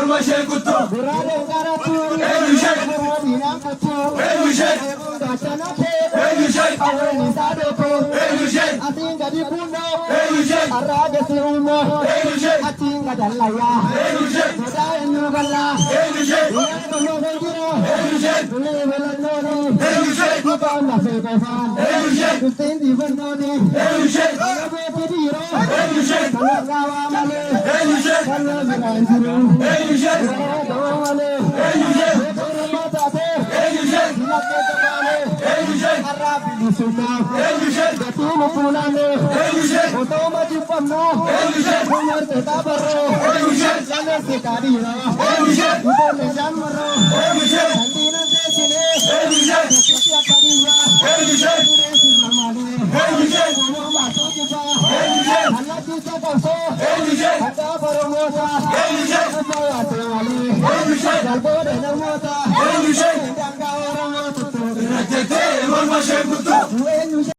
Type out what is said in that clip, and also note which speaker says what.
Speaker 1: Mashaikutu,
Speaker 2: Burale Garatu,
Speaker 1: Elushay,
Speaker 2: Buradina Kutu,
Speaker 1: Elushay,
Speaker 2: Gachanape,
Speaker 1: Elushay,
Speaker 2: Awani Sadoko,
Speaker 1: Elushay,
Speaker 2: Atinga di Puno,
Speaker 1: Elushay,
Speaker 2: Araga Sirumo,
Speaker 1: Elushay,
Speaker 2: Atinga Dalaya,
Speaker 1: Elushay,
Speaker 2: Budaya Nugala,
Speaker 1: Elushay,
Speaker 2: Yango Vegiro,
Speaker 1: Elushay,
Speaker 2: Levelanoni,
Speaker 1: Elushay,
Speaker 2: Mabana Fedefan,
Speaker 1: Elushay,
Speaker 2: Kustendi Vanoni,
Speaker 1: Elushay,
Speaker 2: Arabe Pidiro,
Speaker 1: Elushay,
Speaker 2: Kalagawa Male,
Speaker 1: Elushay,
Speaker 2: Kalagaranjuru,
Speaker 1: Elushay,
Speaker 2: Male,
Speaker 1: Elushay,
Speaker 2: Matate,
Speaker 1: Elushay,
Speaker 2: Naketapane,
Speaker 1: Elushay,
Speaker 2: Arabi Suna,
Speaker 1: Elushay,
Speaker 2: Gatuno Punane,
Speaker 1: Elushay,
Speaker 2: Otoma Jipamno,
Speaker 1: Elushay,
Speaker 2: Kumar Tetabaro,
Speaker 1: Elushay,
Speaker 2: Jana Sekadira,
Speaker 1: Elushay,
Speaker 2: Upone Janmaro,
Speaker 1: Elushay,
Speaker 2: Andina Desine,
Speaker 1: Elushay,
Speaker 2: Katia Kadira,
Speaker 1: Elushay,
Speaker 2: Uresi Mamane,
Speaker 1: Elushay,
Speaker 2: Mama Tokipa,
Speaker 1: Elushay,
Speaker 2: Alati Sakaso,
Speaker 1: Elushay,
Speaker 2: Ata Paramosa,
Speaker 1: Elushay,
Speaker 2: Apaya Tewale,
Speaker 1: Elushay,
Speaker 2: Galbode Namota,
Speaker 1: Elushay,
Speaker 2: Danga Oramoto,
Speaker 1: Tete, Mashaikutu.